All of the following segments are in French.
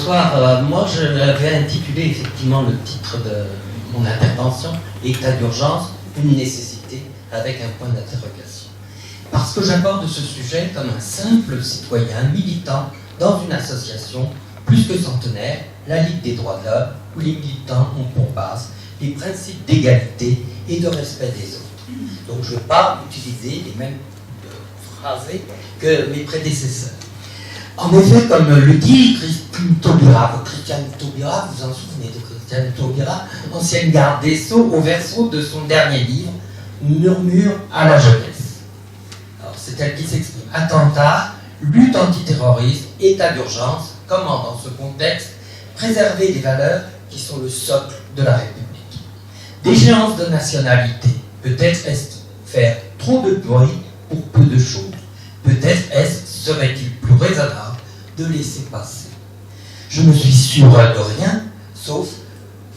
bonsoir. Moi, je vais intituler effectivement le titre de mon intervention « État d'urgence, une nécessité » avec un point d'interrogation. Parce que j'aborde ce sujet comme un simple citoyen militant dans une association plus que centenaire, la Ligue des droits de l'homme, où les militants ont pour base les principes d'égalité et de respect des autres. Donc je ne vais pas utiliser les mêmes phrasés que mes prédécesseurs. En effet, comme le dit Christiane Taubira, vous vous en souvenez de Christiane Taubira, ancienne garde des Sceaux, au verso de son dernier livre, Murmure à la jeunesse. Alors c'est elle qui s'exprime. Attentat, lutte antiterroriste, état d'urgence, comment dans ce contexte préserver les valeurs qui sont le socle de la République. Déchéance de nationalité, peut-être est-ce faire trop de bruit pour peu de choses. Peut-être serait-il plus raisonnable de laisser passer. Je ne suis sûr de rien, sauf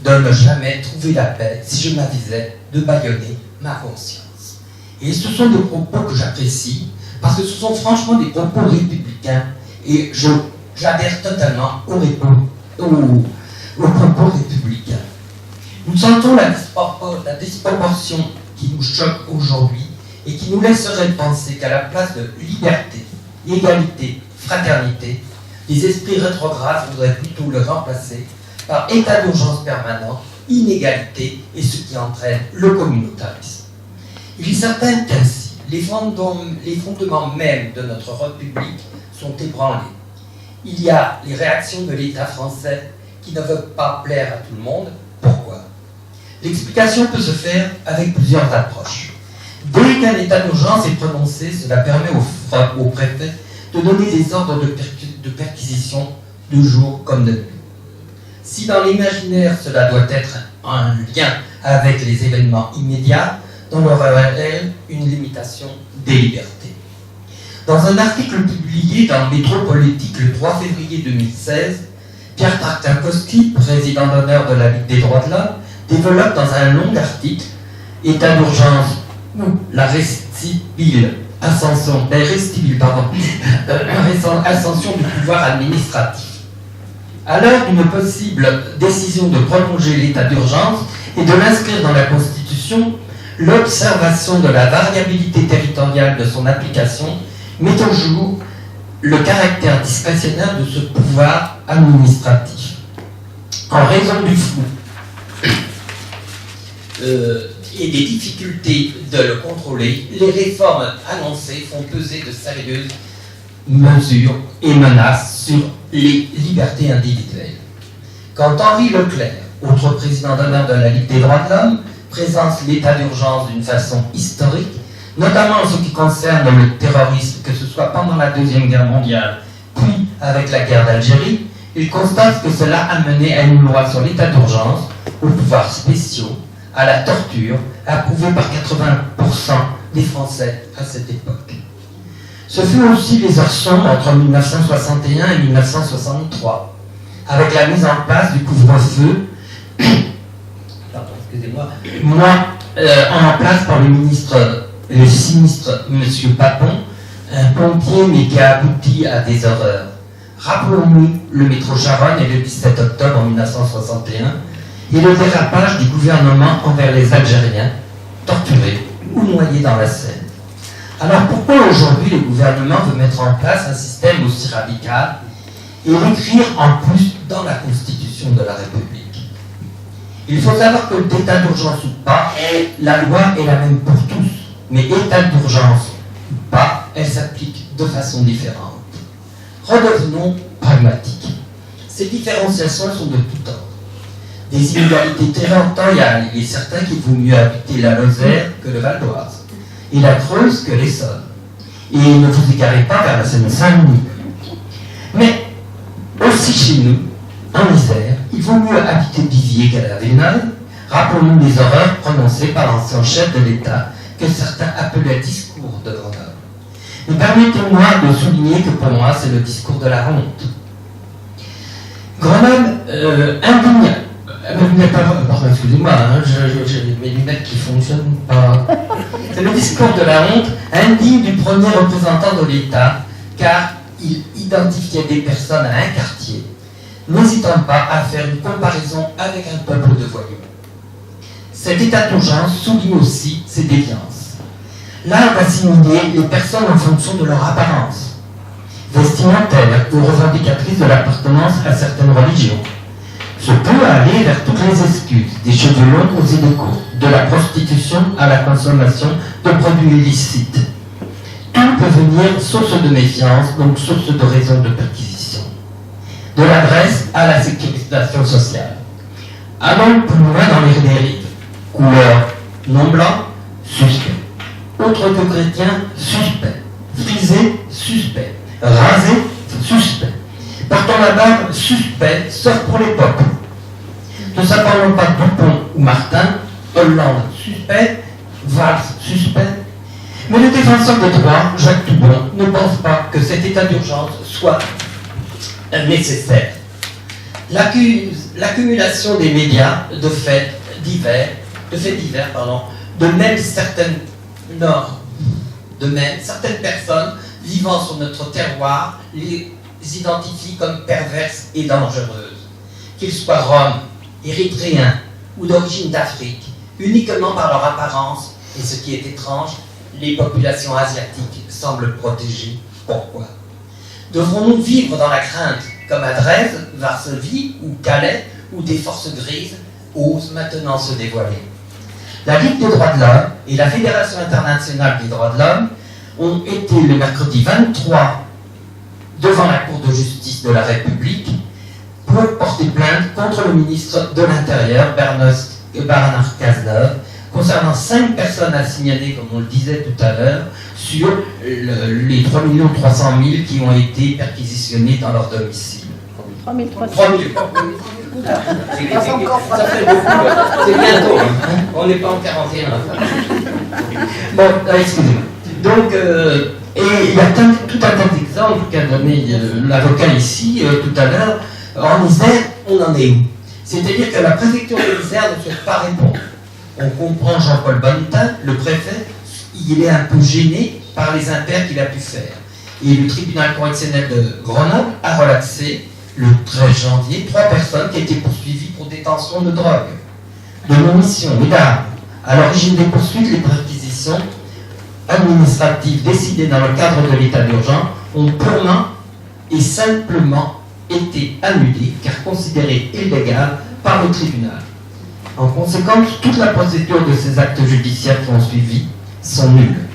de ne jamais trouver la paix si je m'avisais de bâillonner ma conscience. Et ce sont des propos que j'apprécie, parce que ce sont franchement des propos républicains, et j'adhère totalement aux propos républicains. Nous sentons la disproportion qui nous choque aujourd'hui et qui nous laisserait penser qu'à la place de liberté, égalité, fraternité, les esprits rétrogrades voudraient plutôt le remplacer par état d'urgence permanent, inégalité et ce qui entraîne le communautarisme. Il est certain qu'ainsi, les fondements mêmes de notre République sont ébranlés. Il y a les réactions de l'État français qui ne veulent pas plaire à tout le monde. Pourquoi ? L'explication peut se faire avec plusieurs approches. Dès qu'un état d'urgence est prononcé, cela permet au préfet de donner des ordres de perquisition de jour comme de nuit. Si dans l'imaginaire cela doit être un lien avec les événements immédiats, dans le réel, une limitation des libertés. Dans un article publié dans Métropolitique le 3 février 2016, Pierre Tartakovsky, président d'honneur de la Ligue des droits de l'homme, développe dans un long article « État d'urgence, ascension du pouvoir administratif ». À l'heure d'une possible décision de prolonger l'état d'urgence et de l'inscrire dans la Constitution, l'observation de la variabilité territoriale de son application met au jour le caractère discrétionnaire de ce pouvoir administratif. En raison du flou et des difficultés de le contrôler, les réformes annoncées font peser de sérieuses mesures et menaces sur les libertés individuelles. Quand Henri Leclerc, autre président d'honneur de la Ligue des droits de l'homme, présente l'état d'urgence d'une façon historique, notamment en ce qui concerne le terrorisme, que ce soit pendant la Deuxième Guerre mondiale, puis avec la guerre d'Algérie, il constate que cela a mené à une loi sur l'état d'urgence, aux pouvoirs spéciaux, à la torture, approuvée par 80% des Français à cette époque. Ce fut aussi les heures sombres entre 1961 et 1963, avec la mise en place du couvre-feu, en place par le sinistre M. Papon, un pompier mais qui a abouti à des horreurs. Rappelons-nous le métro Charonne et le 17 octobre 1961 et le dérapage du gouvernement envers les Algériens, torturés ou noyés dans la Seine. Alors pourquoi aujourd'hui le gouvernement veut mettre en place un système aussi radical et l'écrire en plus dans la Constitution de la République? Il faut savoir que l'état d'urgence ou pas, la loi est la même pour tous, mais état d'urgence ou pas, elle s'applique de façon différente. Redevenons pragmatiques. Ces différenciations sont de tout ordre. Des inégalités territoriales, il est certain qu'il vaut mieux habiter la Lozère que le Val d'Oise, et la Creuse que l'Essonne. Et ne vous égarez pas vers la Seine-Saint-Denis. Mais aussi chez nous, en Isère, il vaut mieux habiter Viviers qu'à la Vénale. Rappelons-nous les horreurs prononcées par l'ancien chef de l'État, que certains appelaient discours de Grenoble. Mais permettez-moi de souligner que pour moi, c'est le discours de la honte. Grenoble indigne. Pardon, excusez-moi, j'ai mes lunettes qui ne fonctionnent pas. C'est le discours de la honte, indigne du premier représentant de l'État, car il identifiait des personnes à un quartier, n'hésitant pas à faire une comparaison avec un peuple de voyous. Cet état d'urgence souligne aussi ses déviances. L'art d'assimiler les personnes en fonction de leur apparence, vestimentaire ou revendicatrice de l'appartenance à certaines religions. Ce peut aller vers toutes les excuses, des cheveux longs aux idées courtes, de la prostitution à la consommation de produits illicites. Tout peut venir source de méfiance, donc source de raison de perquisition. De l'adresse à la sécurisation sociale. Allons plus loin dans les dérives. Couleur non blanc, suspect. Autre que chrétien, suspect. Frisé, suspect. Rasé, suspect. Partons la barbe, suspect, sauf pour les pop. Ne s'appelons pas Dupont ou Martin, Hollande, suspect, Valls, suspect. Mais le défenseur des droits, Jacques Toubon, ne pense pas que cet état d'urgence soit nécessaire. L'accumulation des médias de faits divers, de même certaines personnes vivant sur notre terroir les identifient comme perverses et dangereuses. Qu'ils soient roms, érythréens ou d'origine d'Afrique, uniquement par leur apparence, et ce qui est étrange, les populations asiatiques semblent protégées. Pourquoi? Devrons-nous vivre dans la crainte, comme à Dresde, Varsovie ou Calais, où des forces grises osent maintenant se dévoiler? La Ligue des droits de l'homme et la Fédération internationale des droits de l'homme ont été le mercredi 23 devant la Cour de justice de la République pour porter plainte contre le ministre de l'Intérieur, Bernard Cazeneuve, concernant 5 personnes à signaler, comme on le disait tout à l'heure, sur les 3 300 000 qui ont été perquisitionnés dans leur domicile. 3 300 000. Ça fait beaucoup, c'est bientôt, hein. On n'est pas en 41. Bon, excusez-moi. Donc, et il y a tout un tas d'exemples qu'a donné l'avocat ici, tout à l'heure. En Isère, on en est où? C'est-à-dire que la préfecture de l'Isère ne souhaite pas répondre. On comprend Jean-Paul Bonnetin, le préfet, il est un peu gêné par les impairs qu'il a pu faire. Et le tribunal correctionnel de Grenoble a relaxé le 13 janvier 3 personnes qui étaient poursuivies pour détention de drogue, de munitions et d'armes. À l'origine des poursuites, les perquisitions administratives décidées dans le cadre de l'état d'urgence ont purement et simplement été annulées car considérées illégales par le tribunal. En conséquence, toute la procédure de ces actes judiciaires qui ont suivi sont nuls.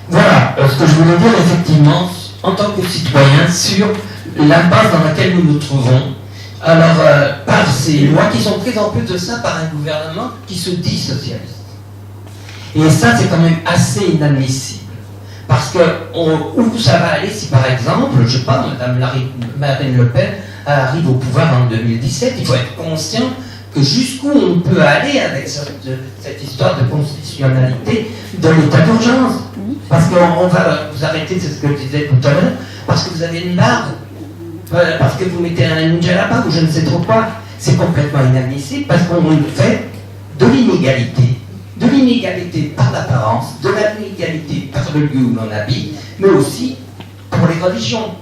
Voilà ce que je voulais dire effectivement en tant que citoyen sur l'impasse dans laquelle nous nous trouvons. Alors, par ces lois qui sont prises en plus de ça par un gouvernement qui se dit socialiste. Et ça, c'est quand même assez inadmissible. Parce que où ça va aller si, par exemple, je sais pas, Mme Marine Le Pen arrive au pouvoir en 2017, il faut être conscient que jusqu'où on peut aller avec cette histoire de constitutionnalité de l'état d'urgence. Parce qu'on va vous arrêter, c'est ce que je disais tout à l'heure, parce que vous avez une barre, parce que vous mettez un ninja là-bas ou je ne sais trop quoi. C'est complètement inadmissible parce qu'on fait de l'inégalité. De l'inégalité par l'apparence, de l'inégalité par le lieu où l'on habite, mais aussi pour les religions.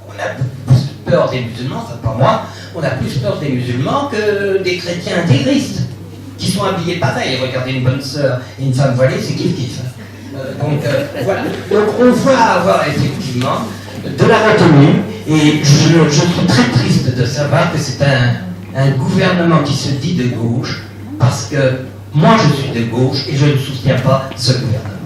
On a plus peur des musulmans, enfin pas moi, on a plus peur des musulmans que des chrétiens intégristes, qui sont habillés pareil. Regardez une bonne sœur et une femme voilée, c'est kiff-kiff. Voilà. Donc on va avoir effectivement de la retenue, et je suis très triste de savoir que c'est un gouvernement qui se dit de gauche, parce que moi je suis de gauche et je ne soutiens pas ce gouvernement.